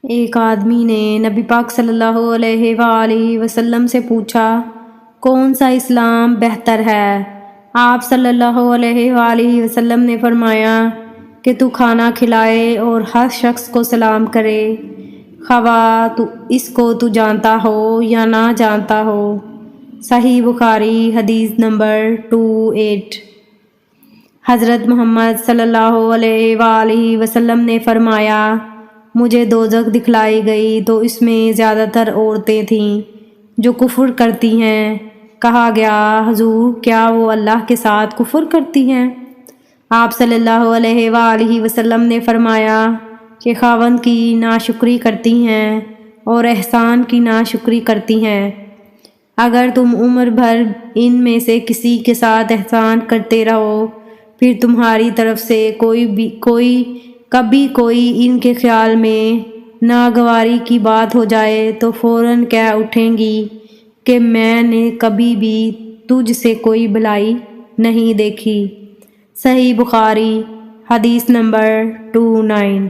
ایک آدمی نے نبی پاک صلی اللہ علیہ وآلہ وسلم سے پوچھا، کون سا اسلام بہتر ہے؟ آپ صلی اللہ علیہ وآلہ وسلم نے فرمایا کہ تو کھانا کھلائے اور ہر شخص کو سلام کرے، خواہ اس کو تو جانتا ہو یا نہ جانتا ہو۔ صحیح بخاری حدیث نمبر 28۔ حضرت محمد صلی اللہ علیہ وآلہ وسلم نے فرمایا، مجھے دوزخ دکھلائی گئی تو اس میں زیادہ تر عورتیں تھیں جو کفر کرتی ہیں۔ کہا گیا، حضور کیا وہ اللہ کے ساتھ کفر کرتی ہیں؟ آپ صلی اللہ علیہ وآلہ وسلم نے فرمایا کہ خاوند کی ناشکری کرتی ہیں اور احسان کی ناشکری کرتی ہیں۔ اگر تم عمر بھر ان میں سے کسی کے ساتھ احسان کرتے رہو، پھر تمہاری طرف سے کبھی کوئی ان کے خیال میں ناگواری کی بات ہو جائے تو فوراً کہہ اٹھیں گی کہ میں نے کبھی بھی تجھ سے کوئی بھلائی نہیں دیکھی۔ صحیح بخاری حدیث نمبر 29۔